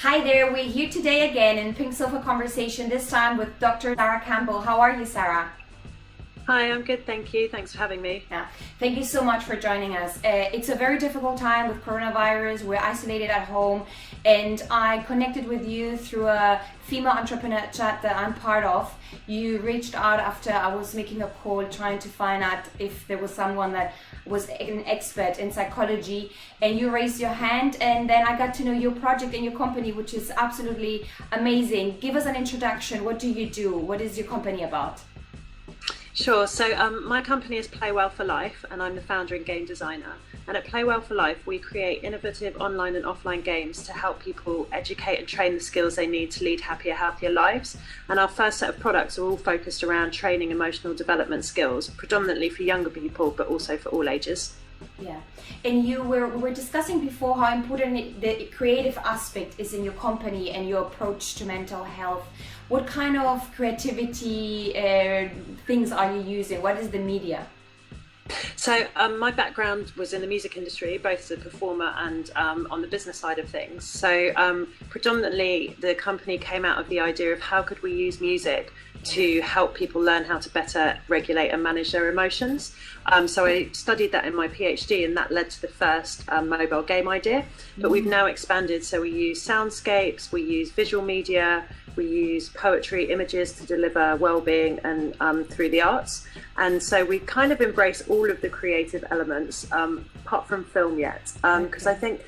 Hi there, we're here today again in Pink Sofa Conversation, this time with Dr. Sarah Campbell. How are you, Sarah? Hi, I'm good, thank you. Thanks for having me. Yeah, thank you so much for joining us. It's a very difficult time with coronavirus. We're isolated at home, and I connected with you through a female entrepreneur chat that I'm part of. You reached out after I was making a call trying to find out if there was someone that was an expert in psychology, and you raised your hand, and then I got to know your project and your company, which is absolutely amazing. Give us an introduction. What do you do? What is your company about? Sure. So my company is Play Well for Life, and I'm the founder and game designer. And at Play Well for Life, we create innovative online and offline games to help people educate and train the skills they need to lead happier, healthier lives. And our first set of products are all focused around training emotional development skills, predominantly for younger people, but also for all ages. Yeah, and we were discussing before how important the creative aspect is in your company and your approach to mental health. What kind of creativity things are you using? What is the media? So my background was in the music industry, both as a performer and on the business side of things. So predominantly the company came out of the idea of how could we use music to help people learn how to better regulate and manage their emotions. So I studied that in my PhD, and that led to the first mobile game idea. But we've now expanded, so we use soundscapes, we use visual media, we use poetry, images to deliver well-being and through the arts. And so we kind of embrace all of the creative elements, apart from film yet, because I think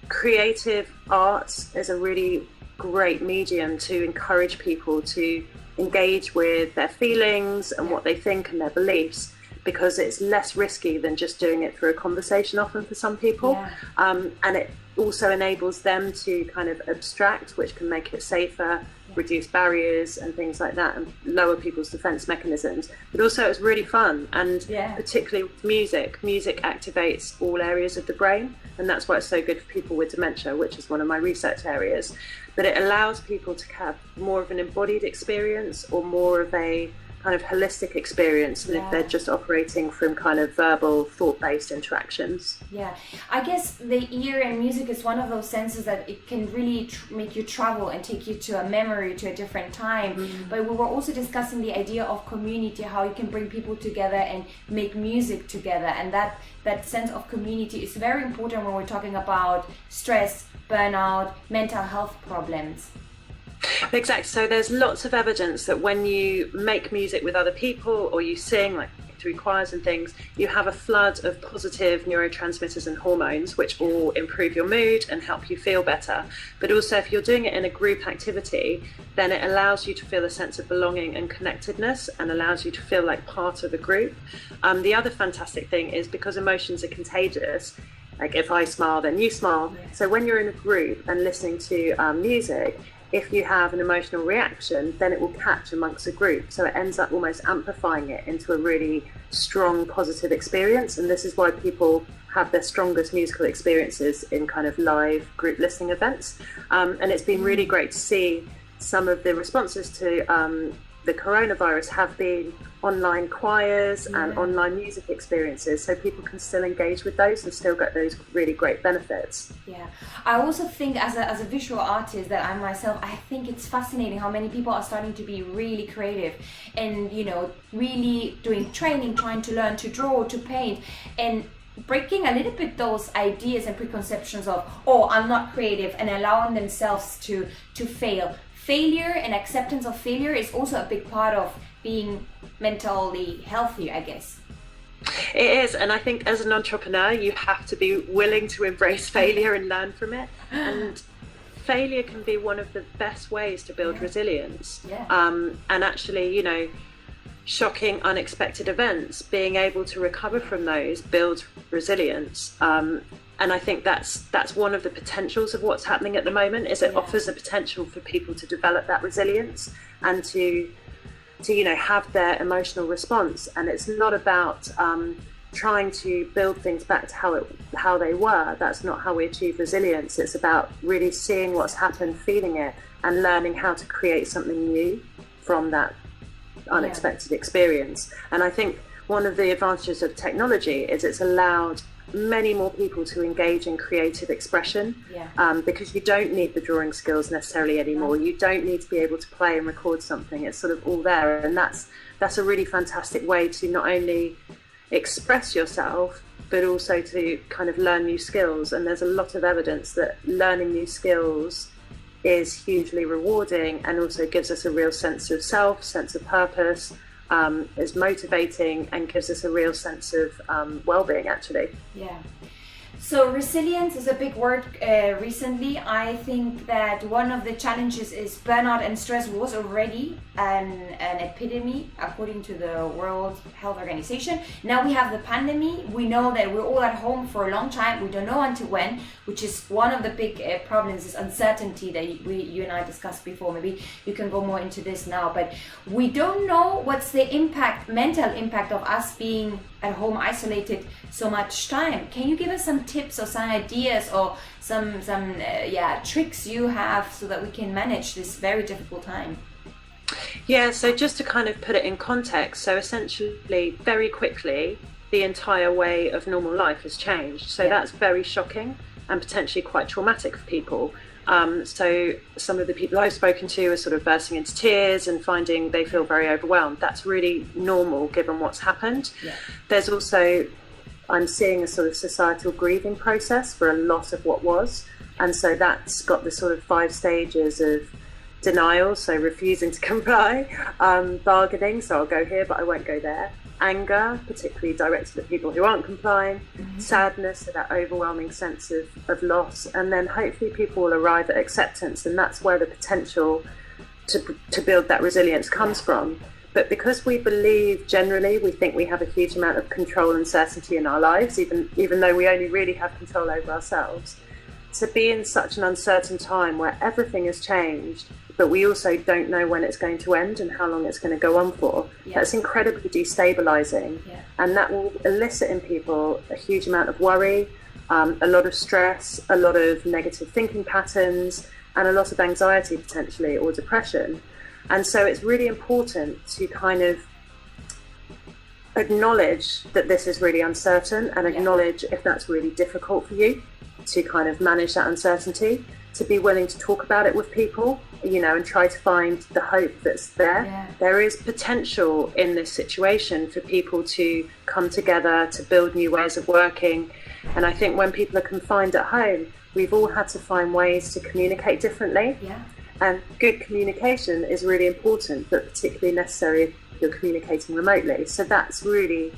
creative arts is a really great medium to encourage people to engage with their feelings and what they think and their beliefs, because it's less risky than just doing it through a conversation often for some people. And it also enables them to kind of abstract, which can make it safer, reduce barriers and things like that, and lower people's defense mechanisms. But also it's really fun, and particularly with music activates all areas of the brain, and that's why it's so good for people with dementia, which is one of my research areas. But it allows people to have more of an embodied experience, or more of a kind of holistic experience than if they're just operating from kind of verbal, thought-based interactions. Yeah, I guess the ear and music is one of those senses that it can really make you travel and take you to a memory, to a different time. But we were also discussing the idea of community, how you can bring people together and make music together, and that sense of community is very important when we're talking about stress, burnout, mental health problems. Exactly. So there's lots of evidence that when you make music with other people, or you sing like through choirs and things, you have a flood of positive neurotransmitters and hormones, which all improve your mood and help you feel better. But also if you're doing it in a group activity, then it allows you to feel a sense of belonging and connectedness, and allows you to feel like part of a group. The other fantastic thing is, because emotions are contagious, like if I smile, then you smile. So when you're in a group and listening to music, if you have an emotional reaction, then it will catch amongst a group. So it ends up almost amplifying it into a really strong, positive experience. And this is why people have their strongest musical experiences in kind of live group listening events. And it's been really great to see some of the responses to the coronavirus have been online choirs and online music experiences, so people can still engage with those and still get those really great benefits. Yeah, I also think as a visual artist that I myself, I think it's fascinating how many people are starting to be really creative and, you know, really doing training, trying to learn to draw, to paint, and breaking a little bit those ideas and preconceptions of, oh, I'm not creative, and allowing themselves to fail. Failure and acceptance of failure is also a big part of being mentally healthy, I guess. It is, and I think as an entrepreneur you have to be willing to embrace failure and learn from it. And failure can be one of the best ways to build resilience. And actually, you know, shocking, unexpected events, being able to recover from those builds resilience. And I think that's one of the potentials of what's happening at the moment, is it offers the potential for people to develop that resilience and to you know, have their emotional response. And it's not about trying to build things back to how they were. That's not how we achieve resilience. It's about really seeing what's happened, feeling it, and learning how to create something new from that unexpected experience. And I think one of the advantages of technology is it's allowed many more people to engage in creative expression, because you don't need the drawing skills necessarily anymore. You don't need to be able to play and record something. It's sort of all there, and that's a really fantastic way to not only express yourself, but also to kind of learn new skills. And there's a lot of evidence that learning new skills is hugely rewarding, and also gives us a real sense of self, sense of purpose, is motivating, and gives us a real sense of well-being, actually. Yeah. So resilience is a big word recently. I think that one of the challenges is burnout and stress was already an epidemic according to the World Health Organization. Now we have the pandemic. We know that we're all at home for a long time. We don't know until when, which is one of the big problems, is uncertainty that you and I discussed before. Maybe you can go more into this now, but we don't know what's the mental impact of us being at home isolated so much time. Can you give us some tips or some ideas or some tricks you have so that we can manage this very difficult time? Yeah, so just to kind of put it in context, so essentially very quickly the entire way of normal life has changed. So that's very shocking and potentially quite traumatic for people. So some of the people I've spoken to are sort of bursting into tears and finding they feel very overwhelmed. That's really normal given what's happened. There's also, I'm seeing a sort of societal grieving process for a lot of what was. And so that's got the sort of 5 stages of denial, so refusing to comply, bargaining, so I'll go here but I won't go there, anger, particularly directed at people who aren't complying, sadness, so that overwhelming sense of loss, and then hopefully people will arrive at acceptance, and that's where the potential to build that resilience comes from. But because we believe generally, we think we have a huge amount of control and certainty in our lives, even though we only really have control over ourselves, to be in such an uncertain time where everything has changed, but we also don't know when it's going to end and how long it's going to go on for. That's incredibly destabilizing, and that will elicit in people a huge amount of worry, a lot of stress, a lot of negative thinking patterns, and a lot of anxiety potentially, or depression. And so it's really important to kind of acknowledge that this is really uncertain, and acknowledge if that's really difficult for you to kind of manage that uncertainty, to be willing to talk about it with people, and try to find the hope that's there. There is potential in this situation for people to come together, to build new ways of working. And I think when people are confined at home, we've all had to find ways to communicate differently. And good communication is really important, but particularly necessary if you're communicating remotely. So that's really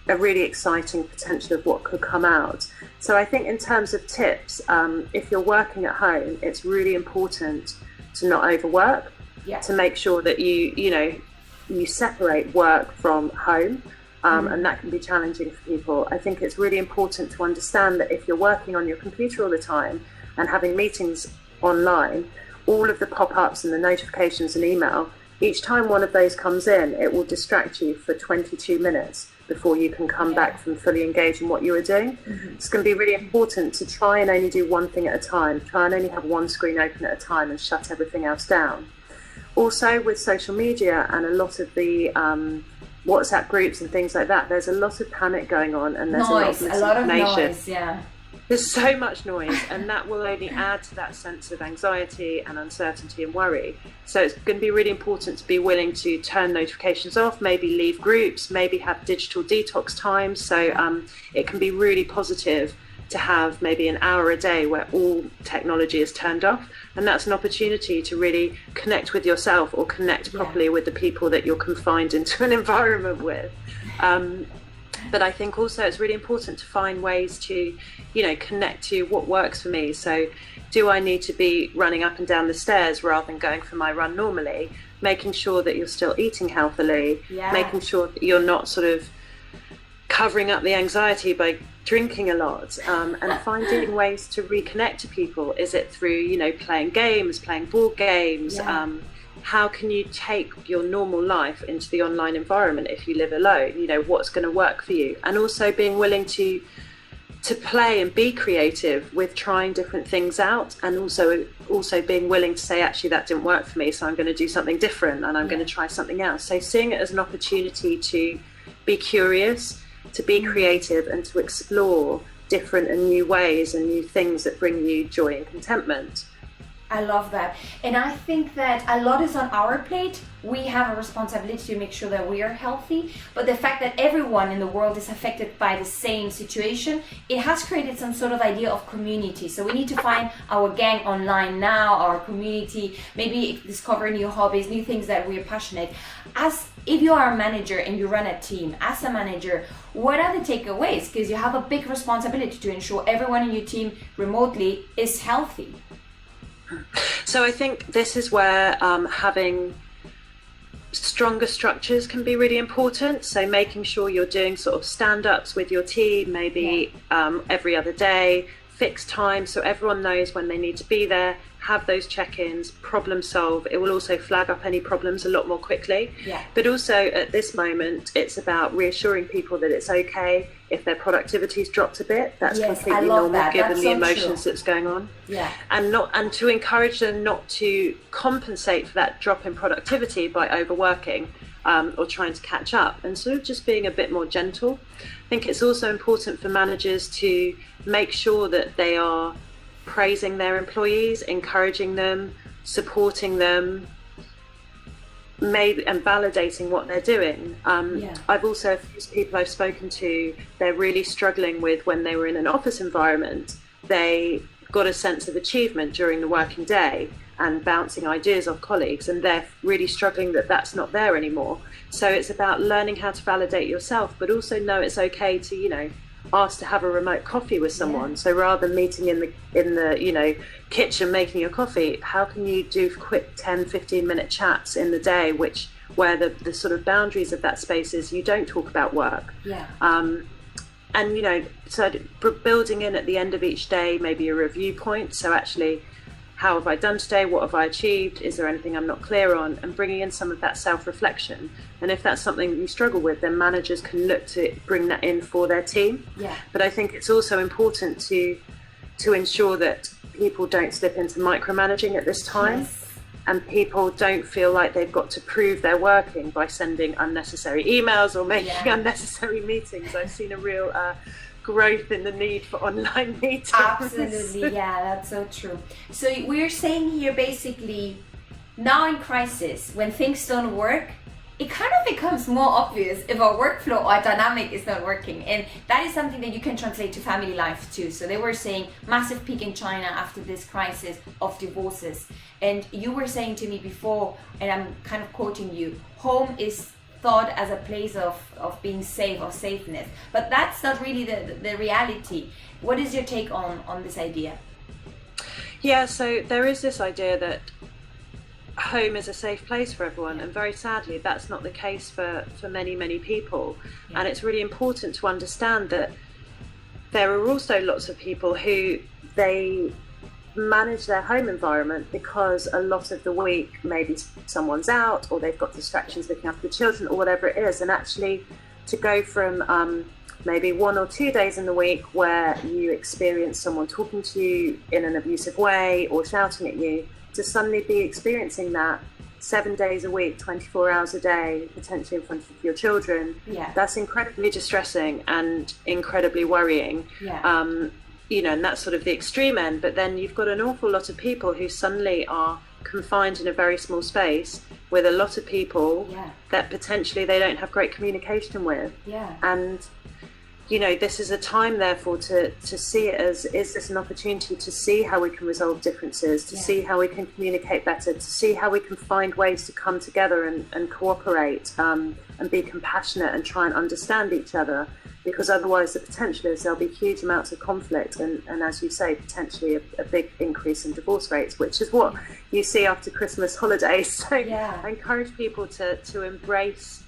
a really exciting potential of what could come out. So I think in terms of tips, if you're working at home, it's really important to not overwork, to make sure that you separate work from home, and that can be challenging for people. I think it's really important to understand that if you're working on your computer all the time and having meetings online, all of the pop-ups and the notifications and email, each time one of those comes in, it will distract you for 22 minutes before you can come back from fully engaged in what you were doing. It's going to be really important to try and only do one thing at a time, try and only have one screen open at a time and shut everything else down. Also with social media and a lot of the WhatsApp groups and things like that, there's a lot of panic going on, and there's a lot of noise. There's so much noise, and that will only add to that sense of anxiety and uncertainty and worry. So it's going to be really important to be willing to turn notifications off, maybe leave groups, maybe have digital detox times. So it can be really positive to have maybe an hour a day where all technology is turned off. And that's an opportunity to really connect with yourself, or connect properly with the people that you're confined into an environment with. But I think also it's really important to find ways to, connect to what works for me. So do I need to be running up and down the stairs rather than going for my run normally? Making sure that you're still eating healthily, making sure that you're not sort of covering up the anxiety by drinking a lot, and finding ways to reconnect to people. Is it through, playing games, playing board games? How can you take your normal life into the online environment if you live alone? What's going to work for you? And also being willing to play and be creative with trying different things out, and also being willing to say, actually, that didn't work for me, so I'm going to do something different, and I'm going to try something else. So seeing it as an opportunity to be curious to be creative and to explore different and new ways and new things that bring you joy and contentment. I love that. And I think that a lot is on our plate. We have a responsibility to make sure that we are healthy. But the fact that everyone in the world is affected by the same situation, it has created some sort of idea of community. So we need to find our gang online now, our community, maybe discover new hobbies, new things that we're passionate. As if you are a manager and you run a team, as a manager, what are the takeaways? Because you have a big responsibility to ensure everyone in your team remotely is healthy. So I think this is where having stronger structures can be really important. So making sure you're doing sort of stand-ups with your team, maybe every other day, fixed time, so everyone knows when they need to be there, have those check-ins, problem solve. It will also flag up any problems a lot more quickly. But also at this moment, it's about reassuring people that it's okay if their productivity's dropped a bit. That's completely normal given the emotions that's going on. And to encourage them not to compensate for that drop in productivity by overworking or trying to catch up, and sort of just being a bit more gentle. I think it's also important for managers to make sure that they are praising their employees, encouraging them, supporting them, maybe, and validating what they're doing. I've also, a few people I've spoken to, they're really struggling with when they were in an office environment, they got a sense of achievement during the working day and bouncing ideas off colleagues, and they're really struggling that that's not there anymore. So it's about learning how to validate yourself, but also know it's okay to, you know, ask to have a remote coffee with someone. So rather than meeting in the you know, kitchen making your coffee, how can you do quick 10-15 minute chats in the day, where the sort of boundaries of that space is you don't talk about work. And you know, so building in at the end of each day maybe a review point. So actually, how have I done today? What have I achieved? Is there anything I'm not clear on? And bringing in some of that self-reflection. And if that's something that you struggle with, then managers can look to bring that in for their team. But I think it's also important to ensure that people don't slip into micromanaging at this time. And people don't feel like they've got to prove they're working by sending unnecessary emails or making unnecessary meetings. I've seen a real growth in the need for online meetings. Absolutely, that's so true. So we're saying here basically, now in crisis, when things don't work, it kind of becomes more obvious if our workflow or dynamic is not working. And that is something that you can translate to family life too. So they were saying massive peak in China after this crisis of divorces. And you were saying to me before, and I'm kind of quoting you, home is thought as a place of being safe or safeness. But that's not really the reality. What is your take on this idea? Yeah, so there is this idea that home is a safe place for everyone, and very sadly that's not the case for many people. And it's really important to understand that there are also lots of people who they manage their home environment because a lot of the week maybe someone's out or they've got distractions looking after the children or whatever it is. And actually to go from maybe 1 or 2 days in the week where you experience someone talking to you in an abusive way or shouting at you, to suddenly be experiencing that 7 days a week, 24 hours a day, potentially in front of your children, that's incredibly distressing and incredibly worrying. You know, and that's sort of the extreme end. But then you've got an awful lot of people who suddenly are confined in a very small space with a lot of people that potentially they don't have great communication with. And you know, this is a time therefore to see it as, is this an opportunity to see how we can resolve differences, to see how we can communicate better, to see how we can find ways to come together and cooperate and be compassionate and try and understand each other. Because otherwise the potential is there'll be huge amounts of conflict and as you say, potentially a big increase in divorce rates, which is what you see after Christmas holidays. So I encourage people to embrace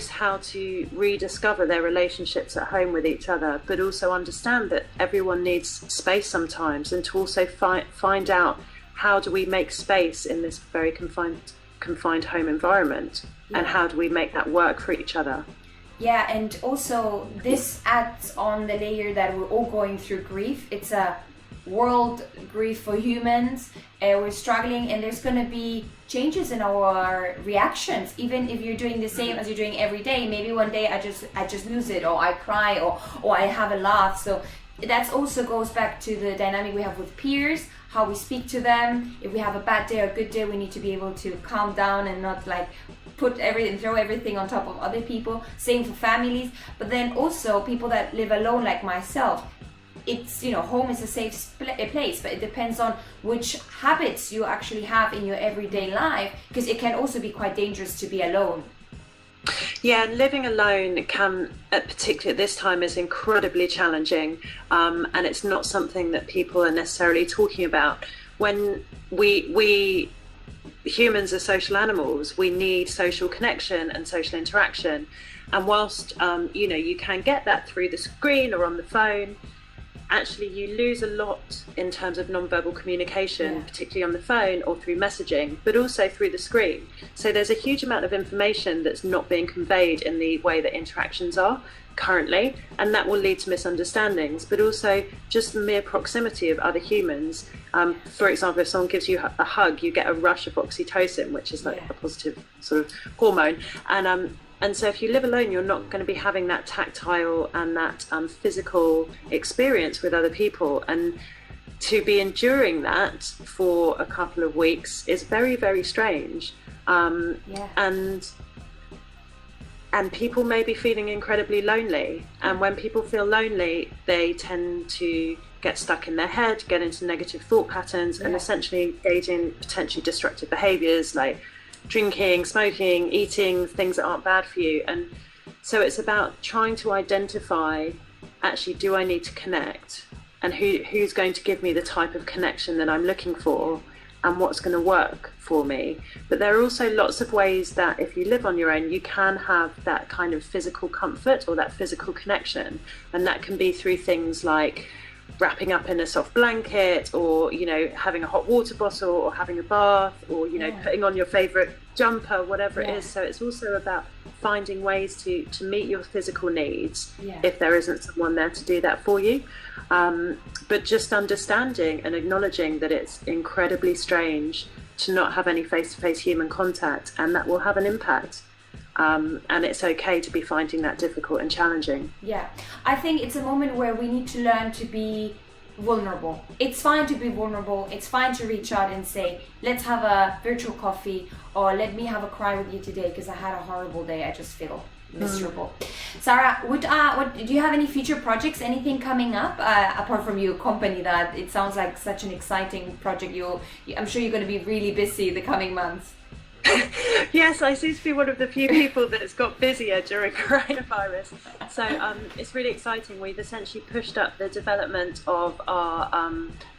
how to rediscover their relationships at home with each other, but also understand that everyone needs space sometimes, and to also find out how do we make space in this very confined home environment, and how do we make that work for each other. And also this adds on the layer that we're all going through grief. It's a world grief for humans. We're struggling, and there's going to be changes in our reactions. Even if you're doing the same as you're doing every day, maybe one day I just lose it, or I cry, or I have a laugh. So that also goes back to the dynamic we have with peers, how we speak to them. If we have a bad day or good day, we need to be able to calm down and not like throw everything on top of other people. Same for families, but then also people that live alone like myself. It's, you know, home is a safe place, but it depends on which habits you actually have in your everyday life, because it can also be quite dangerous to be alone. Yeah, and living alone can, particularly at this time, is incredibly challenging, and it's not something that people are necessarily talking about. When we humans are social animals, we need social connection and social interaction, and whilst you know, you can get that through the screen or on the phone, actually you lose a lot in terms of non-verbal communication, particularly on the phone or through messaging, but also through the screen. So there's a huge amount of information that's not being conveyed in the way that interactions are currently, and that will lead to misunderstandings, but also just the mere proximity of other humans. For example, if someone gives you a hug, you get a rush of oxytocin, which is like a positive sort of hormone, and so if you live alone, you're not going to be having that tactile and that physical experience with other people. And to be enduring that for a couple of weeks is very, very strange. And people may be feeling incredibly lonely. And when people feel lonely, they tend to get stuck in their head, get into negative thought patterns, and essentially engage in potentially destructive behaviors like drinking, smoking, eating things that aren't bad for you. And so it's about trying to identify, actually, do I need to connect, and who's going to give me the type of connection that I'm looking for, and what's going to work for me. But there are also lots of ways that if you live on your own, you can have that kind of physical comfort or that physical connection, and that can be through things like wrapping up in a soft blanket, or, you know, having a hot water bottle, or having a bath, or, you know, putting on your favorite jumper, whatever it is. So it's also about finding ways to meet your physical needs if there isn't someone there to do that for you. But just understanding and acknowledging that it's incredibly strange to not have any face-to-face human contact, and that will have an impact. And it's okay to be finding that difficult and challenging. Yeah, I think it's a moment where we need to learn to be vulnerable. It's fine to be vulnerable. It's fine to reach out and say, let's have a virtual coffee, or let me have a cry with you today because I had a horrible day. I just feel miserable. Sarah, what do you have any future projects, anything coming up apart from your company? That it sounds like such an exciting project. I'm sure you're going to be really busy the coming months. Yes, I seem to be one of the few people that's got busier during coronavirus. So it's really exciting. We've essentially pushed up the development of our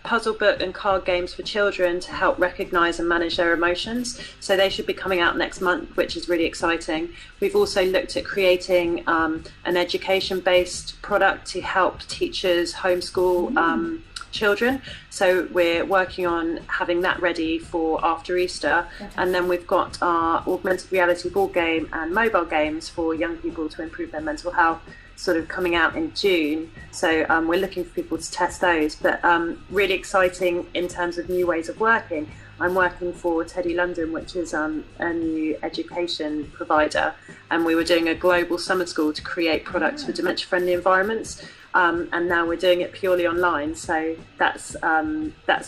puzzle book and card games for children to help recognise and manage their emotions. So they should be coming out next month, which is really exciting. We've also looked at creating an education-based product to help teachers homeschool children. So we're working on having that ready for after Easter. And then we've got our augmented reality board game and mobile games for young people to improve their mental health, sort of coming out in June. So we're looking for people to test those, but really exciting in terms of new ways of working. I'm working for Teddy London, which is a new education provider, and we were doing a global summer school to create products for dementia-friendly environments. And now we're doing it purely online. So that's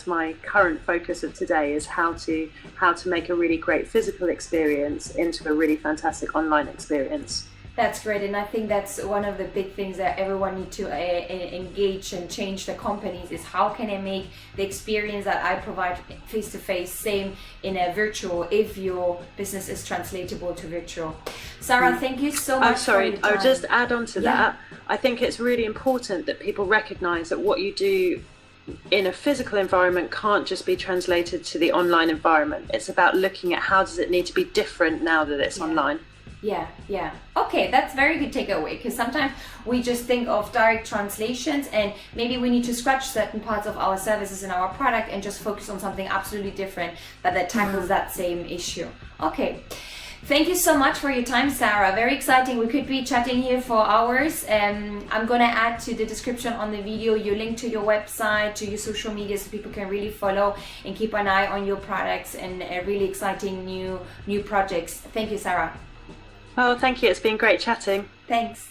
my current focus of today, is how to make a really great physical experience into a really fantastic online experience. That's great, and I think that's one of the big things that everyone needs to engage and change the companies, is how can I make the experience that I provide face-to-face same in a virtual, if your business is translatable to virtual. Sarah, thank you so much. For your time. I'll just add on to that. I think it's really important that people recognise that what you do in a physical environment can't just be translated to the online environment. It's about looking at how does it need to be different now that it's online. Yeah. Okay, that's very good takeaway, because sometimes we just think of direct translations, and maybe we need to scratch certain parts of our services and our product and just focus on something absolutely different, but that tackles that same issue. Okay. Thank you so much for your time, Sarah. Very exciting. We could be chatting here for hours. I'm going to add to the description on the video your link to your website, to your social media, so people can really follow and keep an eye on your products and really exciting new projects. Thank you, Sarah. Oh, thank you. It's been great chatting. Thanks.